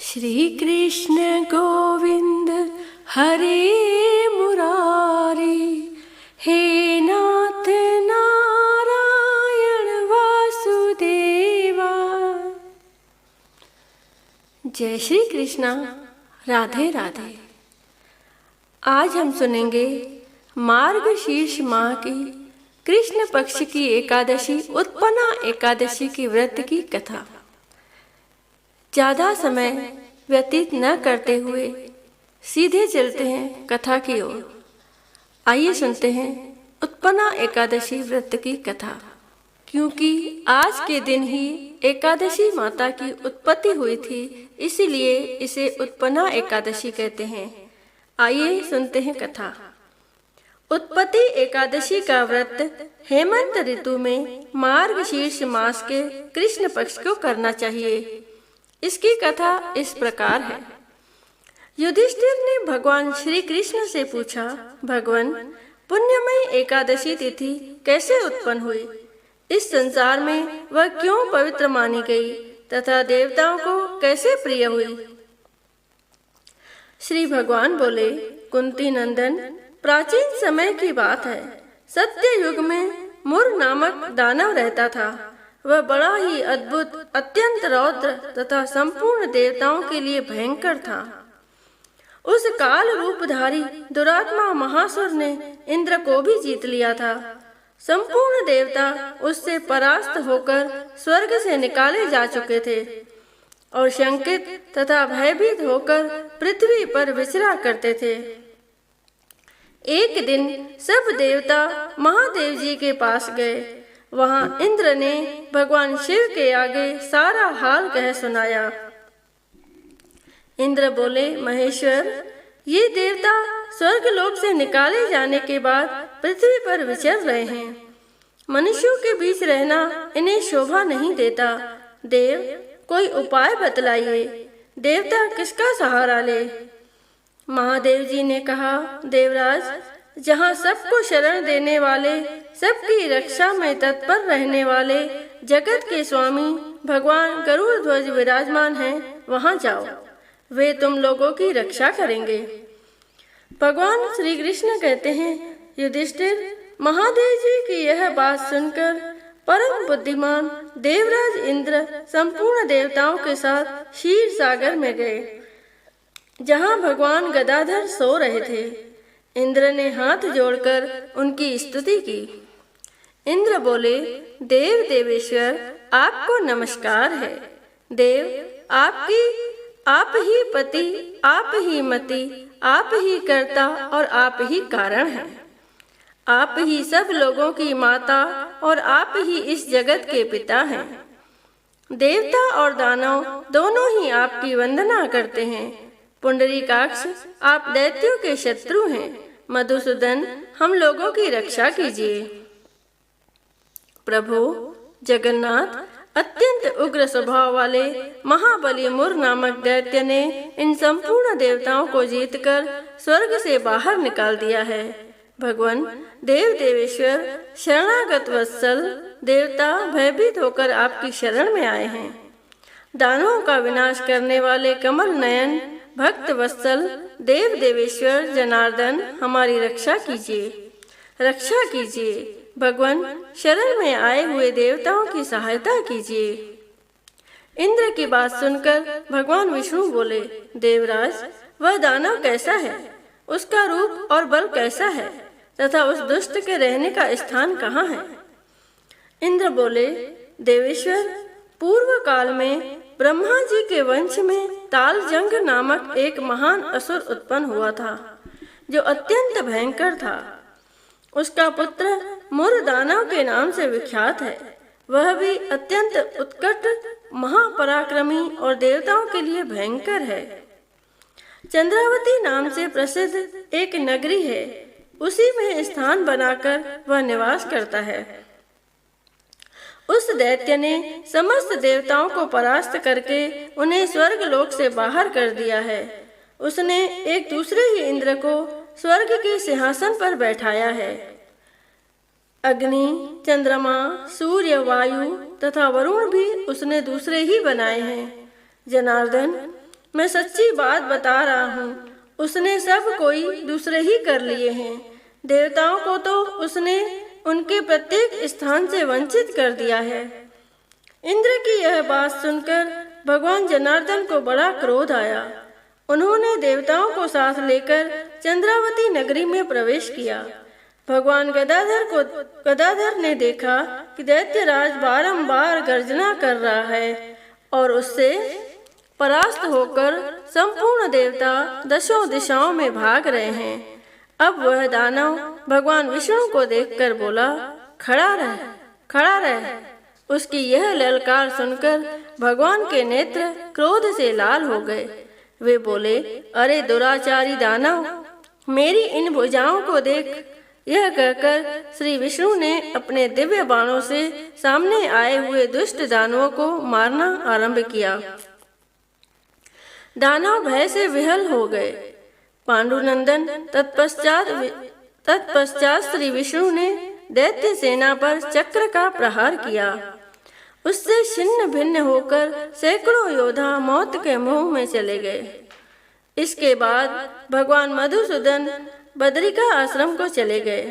श्री कृष्ण गोविंद हरे मुरारी, हे नाथ नारायण वासुदेवा। जय श्री कृष्णा, राधे राधे। आज हम सुनेंगे मार्गशीर्ष माह की कृष्ण पक्ष की एकादशी उत्पन्ना एकादशी की व्रत की कथा। ज़्यादा समय व्यतीत न करते हुए सीधे चलते हैं कथा की ओर। आइए सुनते हैं उत्पन्ना एकादशी व्रत की कथा। क्योंकि आज के दिन ही एकादशी माता की उत्पत्ति हुई थी, इसीलिए इसे उत्पन्ना एकादशी कहते हैं। आइए सुनते हैं कथा। उत्पत्ति एकादशी का व्रत हेमंत ऋतु में मार्गशीर्ष मास के कृष्ण पक्ष को करना चाहिए। इसकी कथा इस प्रकार है। युधिष्ठिर ने भगवान श्री कृष्ण से पूछा, भगवान, पुण्यमयी एकादशी तिथि कैसे उत्पन्न हुई? इस संसार में वह क्यों पवित्र मानी गई तथा देवताओं को कैसे प्रिय हुई? श्री भगवान बोले, कुंती नंदन, प्राचीन समय की बात है। सत्य युग में मुर नामक दानव रहता था। वह बड़ा ही अद्भुत, अत्यंत रौद्र तथा संपूर्ण देवताओं के लिए भयंकर था। उस काल रूपधारी दुरात्मा महासुर ने इंद्र को भी जीत लिया था। संपूर्ण देवता उससे परास्त होकर स्वर्ग से निकाले जा चुके थे और शंकित तथा भयभीत होकर पृथ्वी पर विचरा करते थे। एक दिन सब देवता महादेव जी के पास गए। वहां इंद्र ने भगवान शिव के आगे सारा हाल कह सुनाया। इंद्र बोले, महेश्वर, ये देवता स्वर्ग लोक से निकाले जाने के बाद पृथ्वी पर विचर रहे हैं। मनुष्यों के बीच रहना इन्हें शोभा नहीं देता। देव, कोई उपाय बतलाइए। देवता किसका सहारा ले? महादेव जी ने कहा, देवराज, जहाँ सबको शरण देने वाले, सबकी रक्षा में तत्पर रहने वाले जगत के स्वामी भगवान गरुड़ ध्वज विराजमान हैं, वहाँ जाओ। वे तुम लोगों की रक्षा करेंगे। भगवान श्री कृष्ण कहते हैं, युधिष्ठिर, महादेव जी की यह बात सुनकर परम बुद्धिमान देवराज इंद्र संपूर्ण देवताओं के साथ क्षीर सागर में गए, जहाँ भगवान गदाधर सो रहे थे। इंद्र ने हाथ जोड़कर उनकी स्तुति की। इंद्र बोले, देव देवेश्वर, आपको नमस्कार है। देव, आप ही पति, आप ही मति, आप ही कर्ता और आप ही कारण हैं। आप ही सब लोगों की माता और आप ही इस जगत के पिता हैं। देवता और दानव दोनों ही आपकी वंदना करते हैं। पुंडरीकाक्ष, आप दैत्यों के शत्रु हैं। मधुसूदन, हम लोगों की रक्षा कीजिए। प्रभु जगन्नाथ, अत्यंत उग्र स्वभाव वाले महाबली मुर नामक दैत्य ने इन संपूर्ण देवताओं को जीतकर स्वर्ग से बाहर निकाल दिया है। भगवान देव देवेश्वर, शरणागत वत्सल देवता भयभीत होकर आपकी शरण में आए हैं। दानवों का विनाश करने वाले कमल नयन भक्त वत्सल देव देवेश्वर जनार्दन, हमारी रक्षा कीजिए, रक्षा कीजिए। भगवान, शरण में आए हुए देवताओं की सहायता कीजिए। इंद्र की बात सुनकर भगवान विष्णु बोले, देवराज, वह दानव कैसा है? उसका रूप और बल कैसा है तथा उस दुष्ट के रहने का स्थान कहाँ है? इंद्र बोले, देवेश्वर, पूर्व काल में ब्रह्मा जी के वंश में तालजंग नामक एक महान असुर उत्पन्न हुआ था, जो अत्यंत भयंकर था। उसका पुत्र मुर दानव के नाम से विख्यात है। वह भी अत्यंत उत्कट, महापराक्रमी और देवताओं के लिए भयंकर है। चंद्रावती नाम से प्रसिद्ध एक नगरी है, उसी में स्थान बनाकर वह निवास करता है। उस दैत्य ने समस्त देवताओं को परास्त करके उन्हें स्वर्ग लोक से बाहर कर दिया है। उसने एक दूसरे ही इंद्र को स्वर्ग के सिंहासन पर बैठाया है। अग्नि, चंद्रमा, सूर्य, वायु तथा वरुण भी उसने दूसरे ही बनाए हैं। जनार्दन, मैं सच्ची बात बता रहा हूँ, उसने सब कोई दूसरे ही कर लिए हैं। देवताओं को तो उसने उनके प्रत्येक स्थान से वंचित कर दिया है। इंद्र की यह बात सुनकर भगवान जनार्दन को बड़ा क्रोध आया। उन्होंने देवताओं को साथ लेकर चंद्रावती नगरी में प्रवेश किया। भगवान गदाधर ने देखा कि दैत्यराज बारंबार गर्जना कर रहा है और उससे परास्त होकर संपूर्ण देवता दशों दिशाओं में भाग रहे हैं। अब वह दानव भगवान विष्णु को देखकर बोला, खड़ा रह, खड़ा रह। उसकी यह ललकार सुनकर भगवान के नेत्र क्रोध से लाल हो गए। वे बोले, अरे दुराचारी दानव, मेरी इन भुजाओं को देख। यह कहकर श्री विष्णु ने अपने दिव्य बाणों से सामने आए हुए दुष्ट दानवों को मारना आरंभ किया। दानव भय से विहल हो गए। पांडुनंदन तत्पश्चात श्री विष्णु ने दैत्य सेना पर चक्र का प्रहार किया। उससे छिन्न भिन्न होकर सैकड़ों योद्धा मौत के मुंह में चले गए। इसके बाद भगवान मधुसूदन बद्रिका आश्रम को चले गए।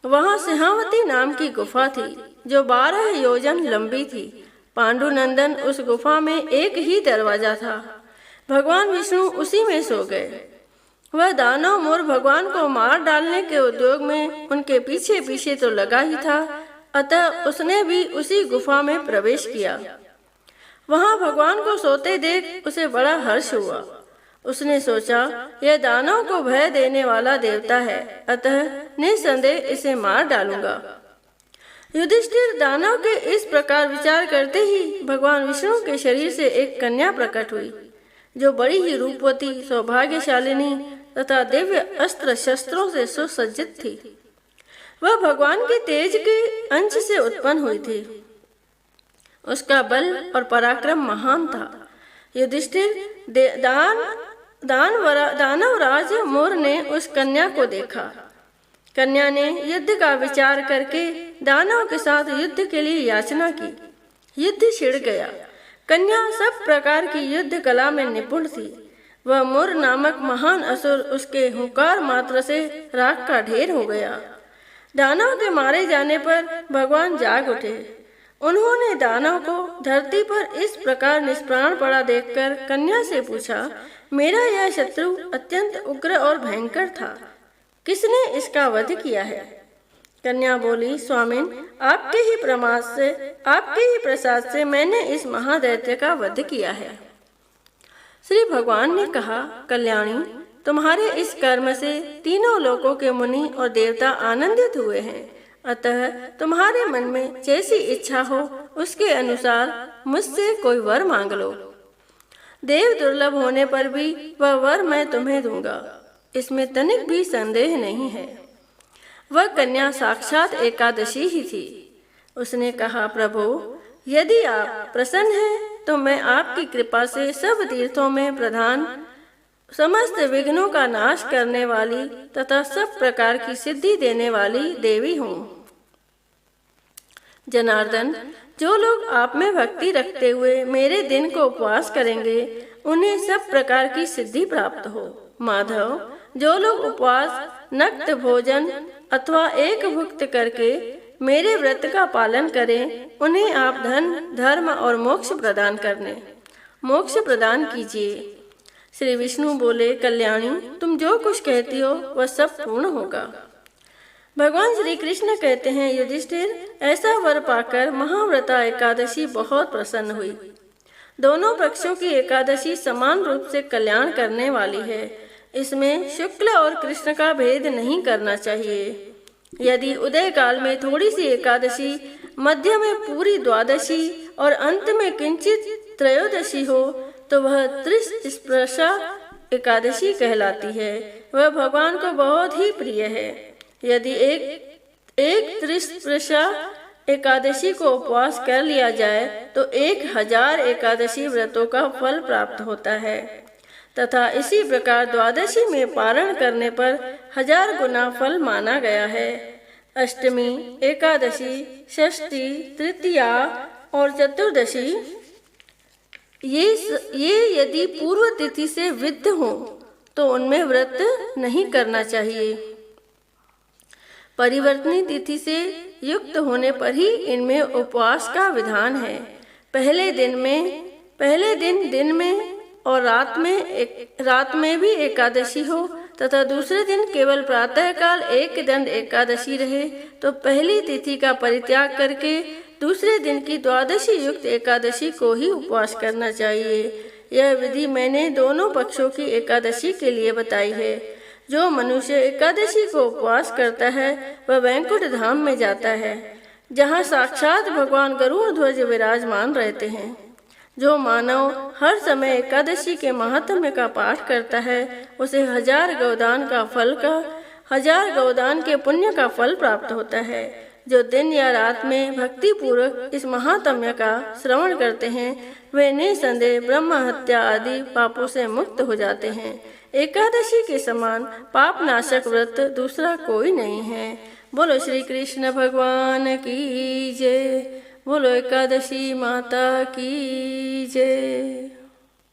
वहां सिंहावती नाम की गुफा थी जो 12 योजन लंबी थी। पांडुनंदन उस गुफा में एक ही दरवाजा था। भगवान विष्णु उसी में सो गए। वह दानव मोर भगवान को मार डालने के उद्योग में उनके पीछे पीछे तो लगा ही था, अतः उसने भी उसी गुफा में प्रवेश किया। वहां भगवान को सोते देख उसे बड़ा हर्ष हुआ। उसने सोचा, यह दानव को भय देने वाला देवता है, अतः निसंदेह इसे मार डालूंगा। युधिष्ठिर दानव के इस प्रकार विचार करते ही भगवान विष्णु के शरीर से एक कन्या प्रकट हुई, जो बड़ी ही रूपवती, सौभाग्यशालिनी तथा दिव्य अस्त्र शस्त्रों से सुसज्जित थी। वह भगवान के तेज के अंश से उत्पन्न हुई थी। उसका बल और पराक्रम महान था। युधिष्ठिर दानवराज मोर ने उस कन्या को देखा। कन्या ने युद्ध का विचार करके दानव के साथ युद्ध के लिए याचना की। युद्ध छिड़ गया। कन्या सब प्रकार की युद्ध कला में निपुण थी। वह मुर नामक महान असुर उसके हुंकार मात्र से राख का ढेर हो गया। दानव के मारे जाने पर भगवान जाग उठे। उन्होंने दानव को धरती पर इस प्रकार निष्प्राण पड़ा देखकर कन्या से पूछा, मेरा यह शत्रु अत्यंत उग्र और भयंकर था, किसने इसका वध किया है? कन्या बोली, स्वामिन, आपके ही प्रसाद से मैंने इस महादैत्य का वध किया है। श्री भगवान ने कहा, कल्याणी, तुम्हारे इस कर्म से तीनों लोकों के मुनि और देवता आनंदित हुए हैं, अतः तुम्हारे मन में जैसी इच्छा हो उसके अनुसार मुझसे कोई वर मांग लो। देव दुर्लभ होने पर भी वह वर मैं तुम्हें दूंगा, इसमें तनिक भी संदेह नहीं है। वह कन्या साक्षात एकादशी ही थी। उसने कहा, प्रभु, यदि आप प्रसन्न हैं तो मैं आपकी कृपा से सब तीर्थों में प्रधान, समस्त विघ्नों का नाश करने वाली तथा सब प्रकार की सिद्धि देने वाली देवी हूँ। जनार्दन, जो लोग आप में भक्ति रखते हुए मेरे दिन को उपवास करेंगे उन्हें सब प्रकार की सिद्धि प्राप्त हो। माधव, जो लोग उपवास, नक्त भोजन अथवा एक भुक्त करके मेरे व्रत का पालन करें उन्हें आप धन, धर्म और मोक्ष प्रदान कीजिए। श्री विष्णु बोले, कल्याणी, तुम जो कुछ कहती हो वह सब पूर्ण होगा। भगवान श्री कृष्ण कहते हैं, युधिष्ठिर, ऐसा वर पाकर महाव्रता एकादशी बहुत प्रसन्न हुई। दोनों पक्षों की एकादशी समान रूप से कल्याण करने वाली है। इसमें शुक्ल और कृष्ण का भेद नहीं करना चाहिए। यदि उदय काल में थोड़ी सी एकादशी, मध्य में पूरी द्वादशी और अंत में किंचित त्रयोदशी हो तो वह त्रिस्पर्शा एकादशी कहलाती है। वह भगवान को बहुत ही प्रिय है। यदि एक त्रिस्पर्शा एकादशी को उपवास कर लिया जाए तो 1000 एकादशी व्रतों का फल प्राप्त होता है तथा इसी प्रकार द्वादशी में पारण करने पर 1000 गुना फल माना गया है। अष्टमी, एकादशी, षष्ठी, तृतीया और चतुर्दशी ये यदि पूर्व तिथि से विद्ध हो तो उनमें व्रत नहीं करना चाहिए। परिवर्तनी तिथि से युक्त होने पर ही इनमें उपवास का विधान है। पहले दिन दिन में और रात में भी एकादशी हो तथा दूसरे दिन केवल प्रातःकाल एक दंड एकादशी रहे तो पहली तिथि का परित्याग करके दूसरे दिन की द्वादशी युक्त एकादशी को ही उपवास करना चाहिए। यह विधि मैंने दोनों पक्षों की एकादशी के लिए बताई है। जो मनुष्य एकादशी को उपवास करता है वह वैकुंठ धाम में जाता है, जहाँ साक्षात भगवान गरुड़ ध्वज विराजमान रहते हैं। जो मानव हर समय एकादशी के महात्म्य का पाठ करता है उसे 1000 गौदान के पुण्य का फल प्राप्त होता है। जो दिन या रात में भक्ति पूर्वक इस महात्म्य का श्रवण करते हैं वे निसंदेह ब्रह्म हत्या आदि पापों से मुक्त हो जाते हैं। एकादशी के समान पाप नाशक व्रत दूसरा कोई नहीं है। बोलो श्री कृष्ण भगवान की जय। बोलो एकादशी माता की जय।